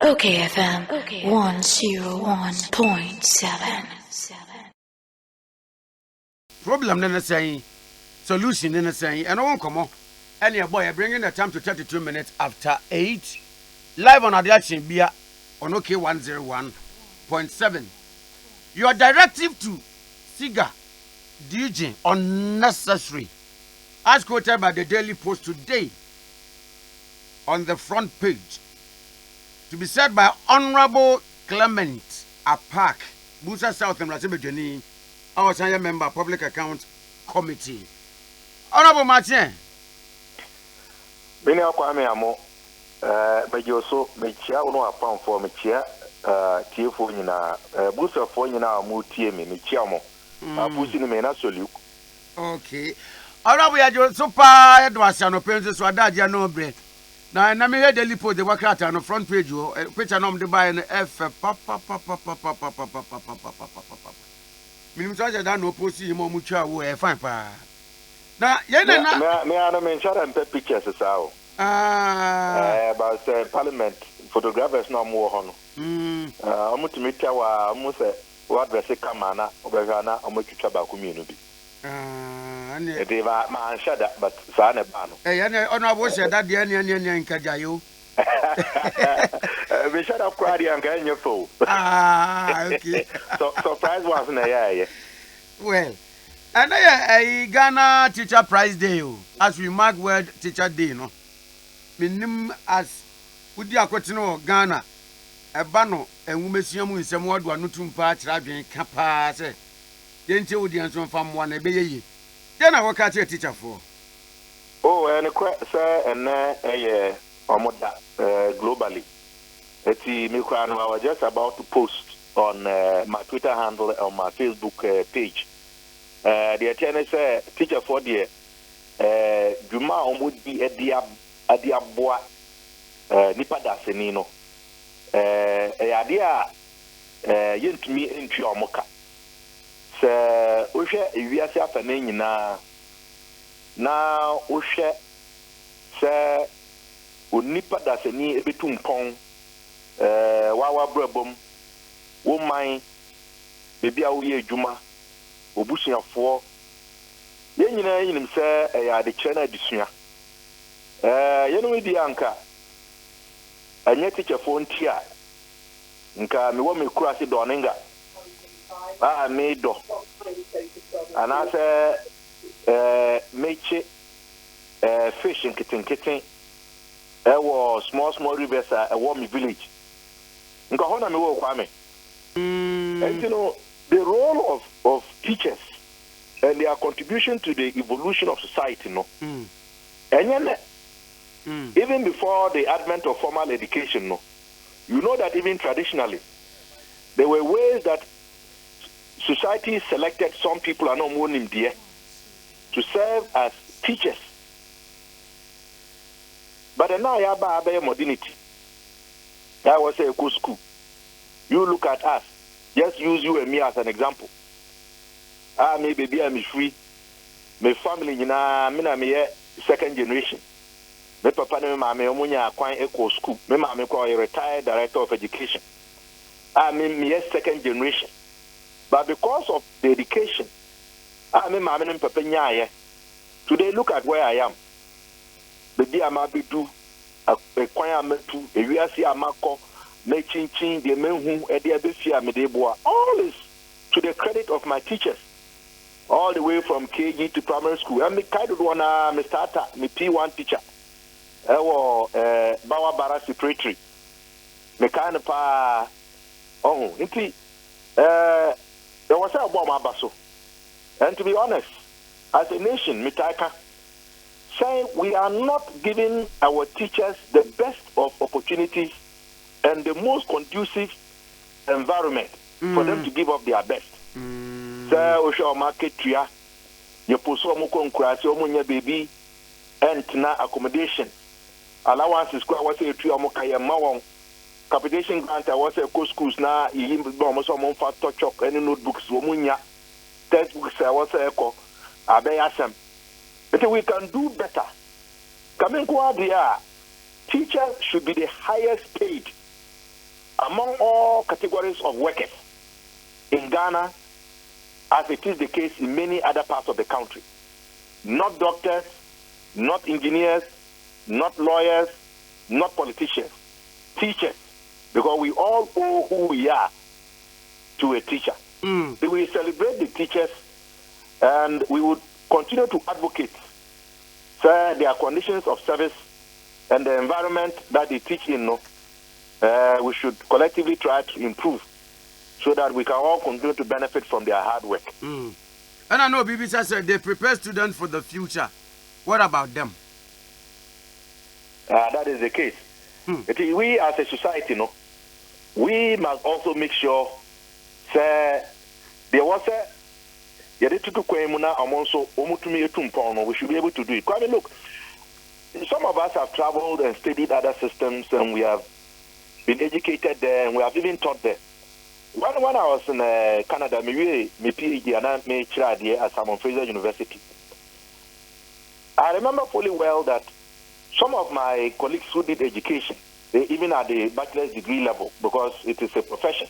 OKFM 101.7. Problem in the saying, solution in the saying, and on come on. And your boy, bringing the time to 32 minutes after 8. Live on Adiachin Bia on OK 101.7. Your directive to SIGA DJ unnecessary, as quoted by the Daily Post today on the front page. To be said by Honorable Clement Apaak, Busa South and Rasibejani, our senior member, Public Account Committee. Honorable Martin. Bini akwame amo mejoso mechia uno apam for mechia tiefo nyina busa fo nyina amu tie me mechia mo abusi ni me na solu. Okay. Honorable Yajo so pa edwasa no penso so adaje no bre. Na me hear Daily Post the work out on the front page o picture no de buy no F papa. Minim so ja no post him o mu twa wo fine pa. Na ye na me ana me nchara mpe pictures sao. About parliament photographers no mo ho no. Omutumi twa wa mo se wa address kamana obehana omutwa ba ku mienu bi. It is my shadow, but son of Bano. I was said that the Anian Kajayo. We shut up crying and getting your fool. Okay. So surprise wasn't a well, and I Ghana Teacher Prize Day, as we mark World Teacher Day, no. Minim as Udia Quatino, Ghana, a bano, and Wumesium in some word, one nutum patch, Rabin Kappa, say, didn't you the from one a baby? Then I work at your teacher for. Oh, and a sir, and globally. It's me. I was just about to post on my Twitter handle on my Facebook page. The attorney said, teacher for the Juma would be a diaboa Nipa Dasenino. A idea yin to me into your mocha. Ushe iwiase afane na ushe se onipa dasani ebetumpon wawa brabom wo man bebi a wo ye adwuma obusuafo ye nyina yinim se ya de chena disua ye no di anka anya teacher fo ntia nka me wo me kura se doninga me do and I say make fish in kitten was small rivers a warm village nka hona me wo kwame and you know the role of teachers and their contribution to the evolution of society no and even before the advent of formal education no you know that even traditionally there were ways that society selected some people are not known in there to serve as teachers. But now you have modernity. That was a good school. You look at us. Just use you and me as an example. Maybe I'm free. My family, you know, me second generation. My papa and my mama are quite equal school. My mama a retired director of education. Me second generation. But because of the education, today look at where I am. The Amabidu, a Quayamatu, a Riasi Amako, making chin, the men who Ediabisia Medeboa, all is to the credit of my teachers, all the way from KG to primary school. I'm the kind of one, my starter, my P1 teacher, Bawa Bara secretary, the kind of there was a bomb abaso. And to be honest, as a nation, Mitaka, say we are not giving our teachers the best of opportunities and the most conducive environment for them to give up their best. Say we shall market tria, you pursue mukonkurasi, baby, and na accommodation. Allowances, was a tria mokaya mawon. Capitation grant I was a schools now, you almost on fat touch up any notebooks, womunya, textbooks I was a echo, Abayasam. But we can do better. Coming to teachers should be the highest paid among all categories of workers in Ghana, as it is the case in many other parts of the country. Not doctors, not engineers, not lawyers, not politicians, teachers, because we all owe who we are to a teacher. So we celebrate the teachers, and we would continue to advocate for their conditions of service and the environment that they teach in. We should collectively try to improve so that we can all continue to benefit from their hard work. And I know BBC said they prepare students for the future. What about them? That is the case. We as a society, we must also make sure that there was a we should be able to do it. I mean, look, some of us have traveled and studied other systems, and we have been educated there, and we have even taught there. When I was in Canada, my PhD and I made at Simon Fraser University, I remember fully well that some of my colleagues who did education, they even at the bachelor's degree level, because it is a profession,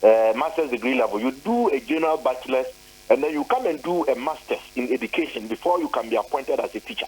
master's degree level, you do a general bachelor's, and then you come and do a master's in education before you can be appointed as a teacher.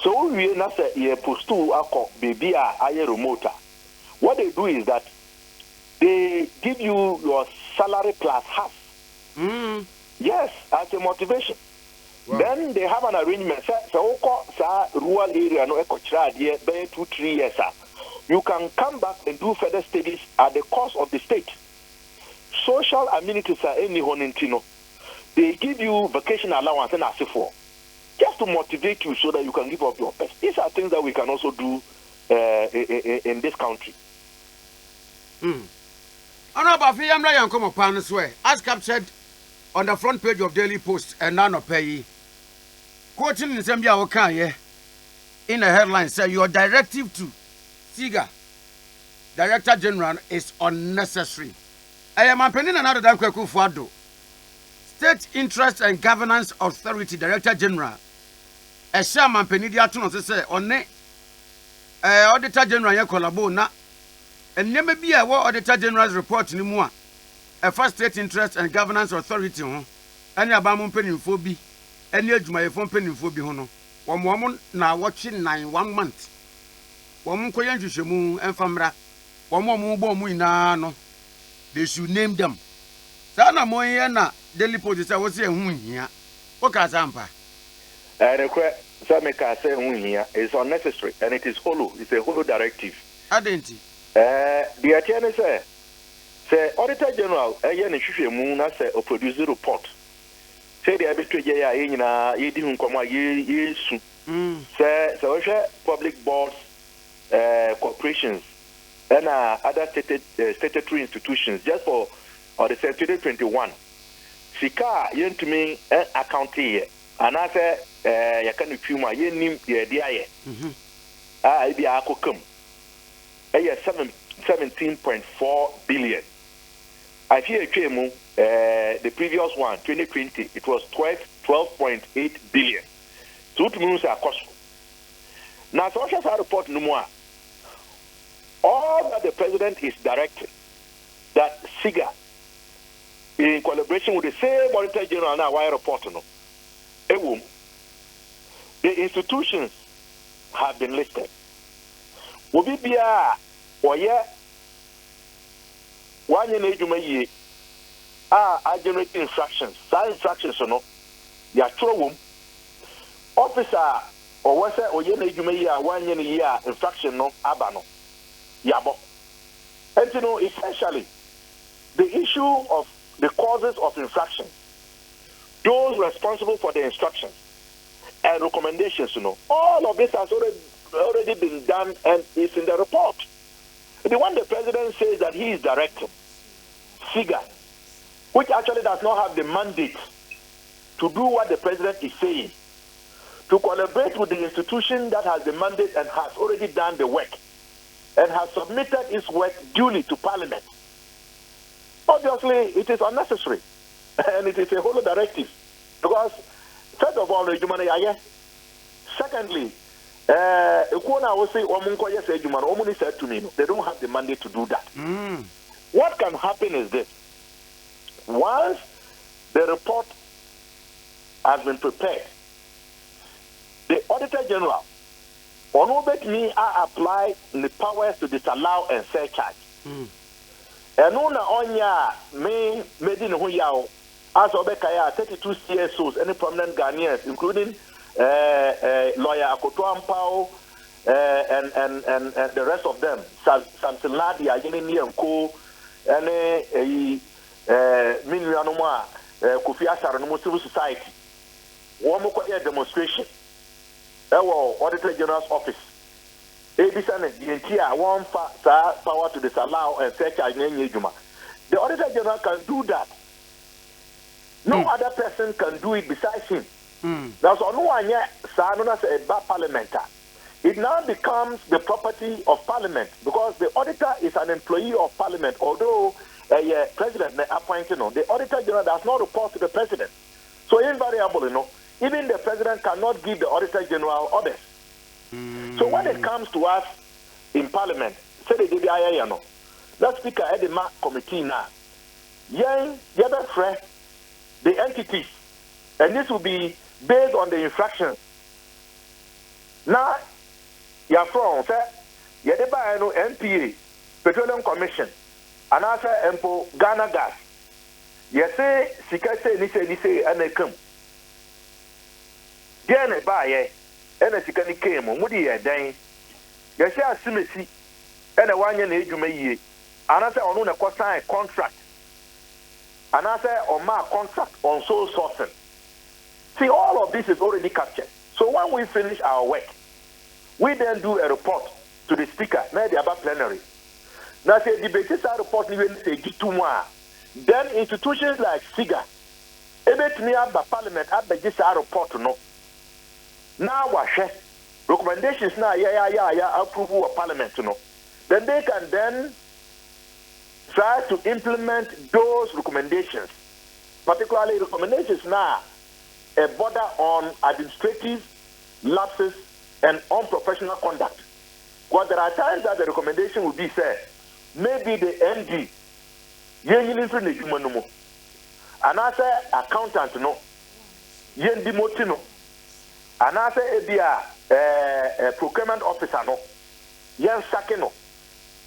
So we post baby remote. What they do is that they give you your salary plus half. Yes, as a motivation. Wow. Then they have an arrangement. So rural area no 2-3 years. You can come back and do further studies at the cost of the state. Social amenities are any honintino. They give you vacation allowance and for just to motivate you so that you can give up your best. These are things that we can also do in this country. As captured on the front page of Daily Post and none of pay. Quoting in Zambia Okaye in a headline say your directive to SIGA, Director General, is unnecessary. I am appending another Akufo Addo, State Interest and Governance Authority Director General. A shaman penidia to say on Auditor General Yakolabo na and never be a war Auditor General's report in more. A first State Interest and Governance Authority, any Abamun Peninfobi, any of my phone Peninfobi Hono. 1 woman now watching 1 month. 1 Koyan Jushamu and Famra, 1 more Muina no. They should name them. Sana Moyana, Daily Post, I was saying, here. Okazampa. And Sameka say, is unnecessary and it is hollow. It's a hollow directive. I didn't. The attorney say Auditor General, say or produce a report. Say the say public boards, corporations, and other statutory institutions just for the 2021. Sika yen to me account here, and I say you can puma yen nim the idea. I be a come. 17.4 billion. I fear the previous one, 2020, it was 12.8 billion. So it means a cost. Now, social report no more. All that the president is directing, that SIGA, in collaboration with the same Auditor General now, why report no? The institutions have been listed. Obi bia oye one in ejuma ye I generate instructions. Some instructions no ya trowum officer or wasa oye na ejuma ye one in year infraction no abano yabo. And you know, essentially the issue of the causes of infraction, those responsible for the instructions and recommendations, all of this has already been done and is in the report. The one the president says that he is directing, SIGA, which actually does not have the mandate to do what the president is saying, to collaborate with the institution that has the mandate and has already done the work and has submitted its work duly to Parliament. Obviously, it is unnecessary and it is a whole directive because, first of all, secondly, Ekona will say, Omunko, yes, Omuni said to me, they don't have the mandate to do that. What can happen is this. Once the report has been prepared, the Auditor General, on me, I apply the powers to disallow and surcharge. And onya me made in Huyao, as Obekaya, 32 CSOs, any prominent Ghanaians, including lawyer Akoto Ampao, and the rest of them, Samson Ladi, Ayeni and Co, and Minuanoma, Kofi Asar, no civil society. One more demonstration. That was Auditor General's office. ABC and the entire one power to disallow and surcharge. The Auditor General can do that. No other person can do it besides him. That's no one yet, a parliament. It now becomes the property of Parliament because the auditor is an employee of Parliament, although a president may appoint, the Auditor General does not report to the president. So invariably, even the president cannot give the Auditor General orders. So when it comes to us in Parliament, say the DBIA, let's speak at the MAC committee now. The entities, and this will be based on the infractions. Now, you're from, sir, you're the NPA, Petroleum Commission, and also Empo Ghana Gas. You say, Sikase, Nise, and they come. Then a buyer, and a Sikani came, Moody, a day. You say, a Simisi, and a 1 year age you may ye, and I say, on a contract. And I say, on my contract on sole sourcing. See, all of this is already captured. So when we finish our work, we then do a report to the speaker, maybe about plenary. Now, say, the basis of report, even say, then institutions like SIGA, ebet me up by parliament, up by this report, Now, wash recommendations now, approval of parliament, Then they can then try to implement those recommendations, particularly recommendations now, a border on administrative lapses and unprofessional conduct. Because there are times that the recommendation will be said, maybe the MD, and I say accountant, Motino, and I say a procurement officer, Yan Sakeno.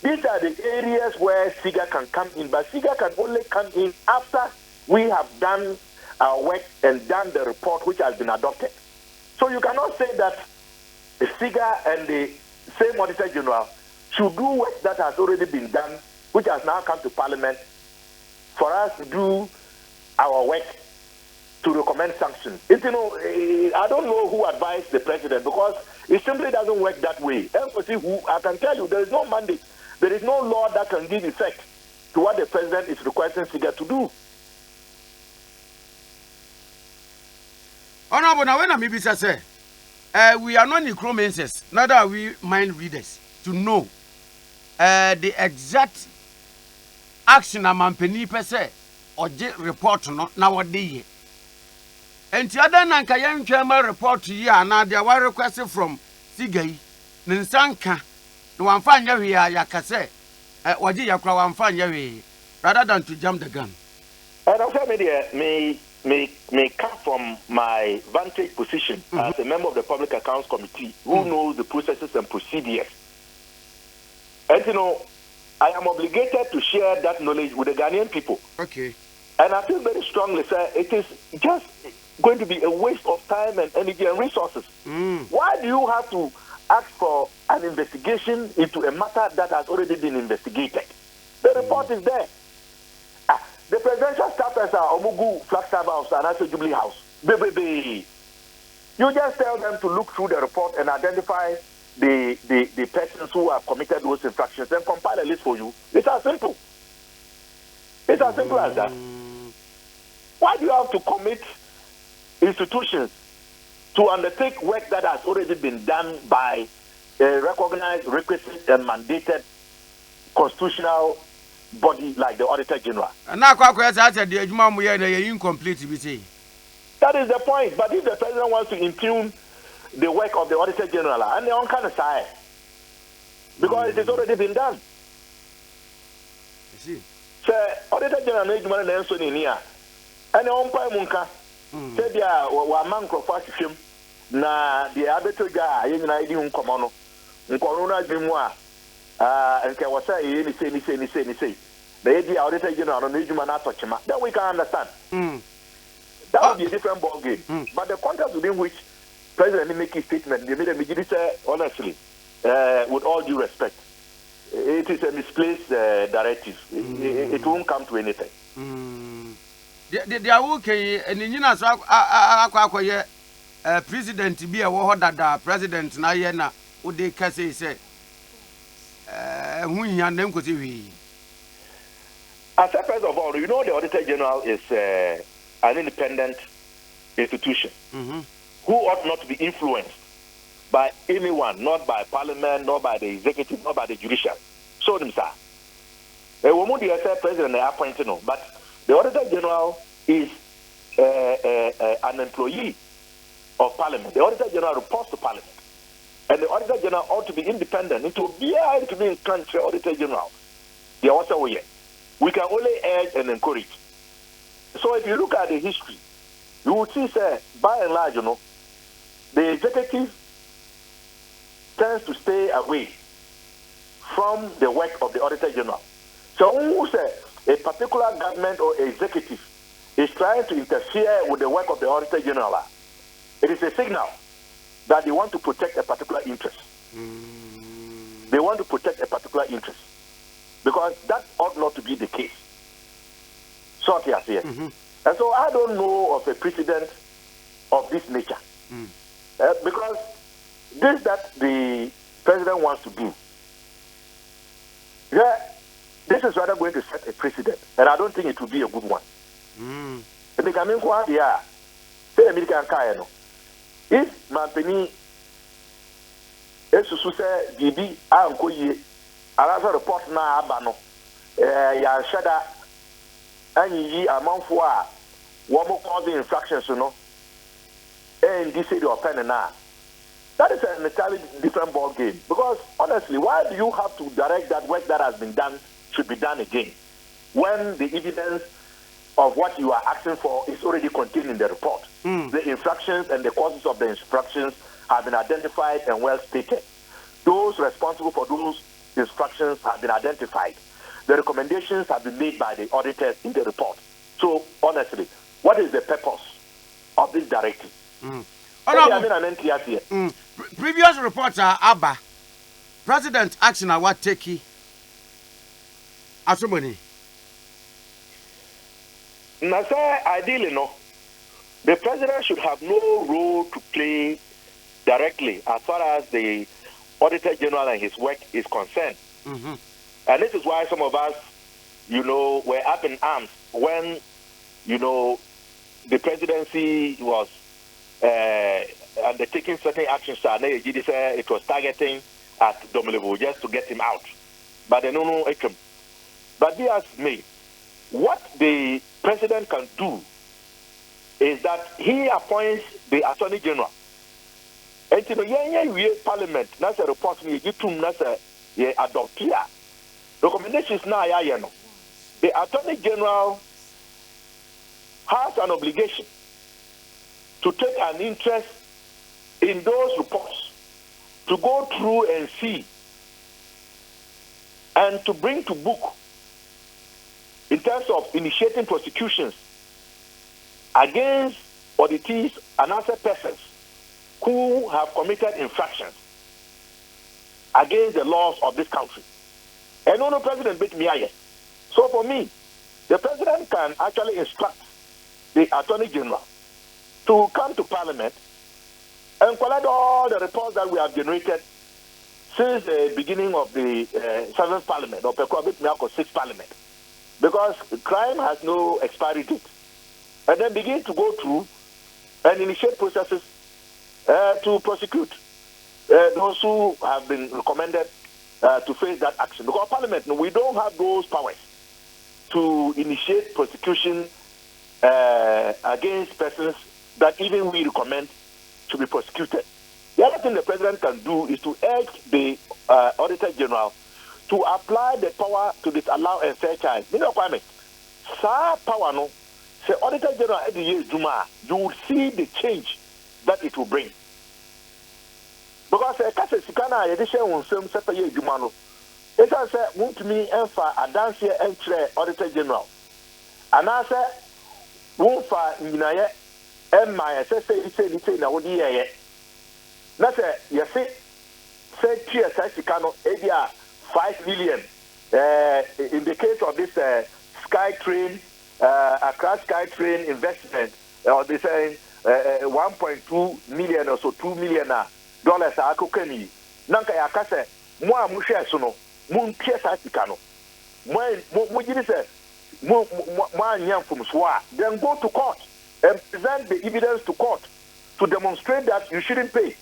These are the areas where SIGA can come in, but SIGA can only come in after we have done our work and done the report which has been adopted. So you cannot say that the SIGA and the same Auditor General should do work that has already been done, which has now come to Parliament, for us to do our work to recommend sanctions. I don't know who advised the president because it simply doesn't work that way. I can tell you there is no mandate. There is no law that can give effect to what the president is requesting SIGA to do. Honorable, now when maybe say, we are not necromancers, neither are we mind readers to know the exact action a man penny per se or report no nowadays. And the other Nankayan Chamber report to you and now they were requested from SIGA, Ninsanka. No one find you here, Yakase, Waji Yakra one find you rather than to jump the gun. And also, may come from my vantage position as a member of the Public Accounts Committee who knows the processes and procedures. And I am obligated to share that knowledge with the Ghanaian people. Okay. And I feel very strongly, sir, it is just going to be a waste of time and energy and resources. Why do you have to ask for an investigation into a matter that has already been investigated? The report is there. The presidential staffers are Omugu Flagstaff House and also Jubilee House. You just tell them to look through the report and identify the persons who have committed those infractions and compile a list for you. It's as simple. It's as simple as that. Why do you have to commit institutions to undertake work that has already been done by a recognized, requisite, and mandated constitutional body like the Auditor General? And now, the incomplete, we say. That is the point. But if the president wants to impugn the work of the Auditor General, and they on kind of side because it has already been done. See, so Auditor General made money and so in here, and the umpire munka said, "Yeah, wa man crofast him na the abeto guy, you know, I didn't come on. Nkorona Jimwa, and can was say, any say. The Auditor General on the Jumana Tochima. Then we can understand. That would be a different ball game. But the context within which President make his statement, they made a majority say, honestly, with all due respect, it is a misplaced directive. It won't come to anything. They are okay, and in Yina, President be a war that President Nayana would they say, we and them could see. As a first of all, you know the Auditor General is an independent institution who ought not to be influenced by anyone, not by Parliament, not by the executive, not by the judicial. So them, sir. A woman, the president, they are appointed, but the Auditor General is an employee of Parliament. The Auditor General reports to Parliament. And the Auditor General ought to be independent. It will be able to be in country Auditor General. They are also here. We can only urge and encourage. So if you look at the history, you will see, sir, by and large, the executive tends to stay away from the work of the Auditor General. So who say a particular government or executive is trying to interfere with the work of the Auditor General, it is a signal that they want to protect a particular interest. They want to protect a particular interest. Because that ought not to be the case. So here. And so I don't know of a precedent of this nature. Because this that the president wants to do, this is rather going to set a precedent. And I don't think it will be a good one. If Mampeni Esususe Bibi Ankoye Arasa report na abano ya shada anyi amanfo a wo mo cause infractions no and this is your pen na that is an entirely different ball game because honestly why do you have to direct that work that has been done should be done again when the evidence of what you are asking for is already contained in the report? The infractions and the causes of the infractions have been identified and well stated. Those responsible for those instructions have been identified. The recommendations have been made by the auditors in the report. So, honestly, what is the purpose of this directive? Previous reports are Abba. President action at what take Asumani. Now, sir, ideally, no. The president should have no role to play directly as far as the Auditor General and his work is concerned. And this is why some of us, were up in arms when, the presidency was undertaking certain actions. It was targeting at Domelevo just to get him out. But they no. But be as may, what the president can do is that he appoints the Attorney General. And we Parliament, that's a report we give to that's a adopt here. Recommendations now, the Attorney General has an obligation to take an interest in those reports, to go through and see, and to bring to book in terms of initiating prosecutions against auditees and other persons who have committed infractions against the laws of this country. And no president beat me here. So for me, the president can actually instruct the Attorney General to come to Parliament and collect all the reports that we have generated since the beginning of the 7th Parliament, or 6th Parliament. Because crime has no expiry date. And then begin to go through and initiate processes to prosecute those who have been recommended to face that action. Because Parliament, we don't have those powers to initiate prosecution against persons that even we recommend to be prosecuted. The other thing the president can do is to urge the Auditor General to apply the power to disallow and surcharge. You know what I mean? Power no. Say Auditor General at the year Juma, you will see the change that it will bring. Because a case Sikana edition on some separate year Juma no. It has said, want me and for a dance here and Auditor General. And I said, won't for Naya and my SSA say now, dear. That's it, you see, say Tia Sikano, 5 million. In the case of this SkyTrain, Accra SkyTrain investment, or they say 1.2 million or so, $2 million dollars. Akokani. Nanka yakase, moi mushe suno, mun Tia Sikano. Moi say, moi nyam from Swa. Then go to court and present the evidence to court to demonstrate that you shouldn't pay.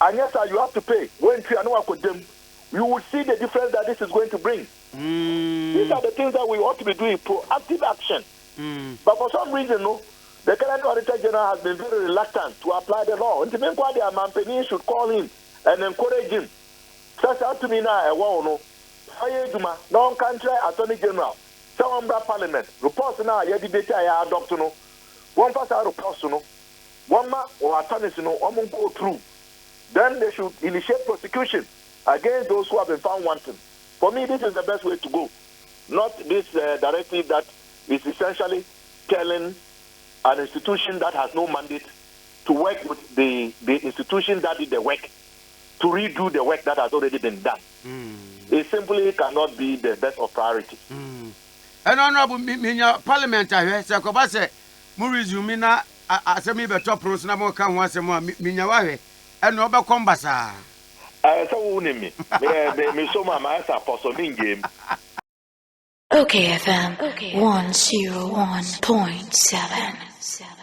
And yes, sir, you have to pay. When you will see the difference that this is going to bring. These are the things that we ought to be doing, proactive action. But for some reason, no, the current Auditor General has been very reluctant to apply the law. And the Mampeni should call him and encourage him. Says out to me now, no, non-country Attorney General, some Parliament, reports now, you debate, I adopt, no, one pass out reports, no, one man or attorneys, no, one will go through. Then they should initiate prosecution against those who have been found wanting. For me, this is the best way to go. Not this directive that is essentially telling an institution that has no mandate to work with the institution that did the work, to redo the work that has already been done. It simply cannot be the best of priorities. And Honorable Parliament, I say, Murizumina, as a member top pros, no more come once more, Minyawahe. And no back combasa. I saw me so my apostle in game. OKFM 101.7.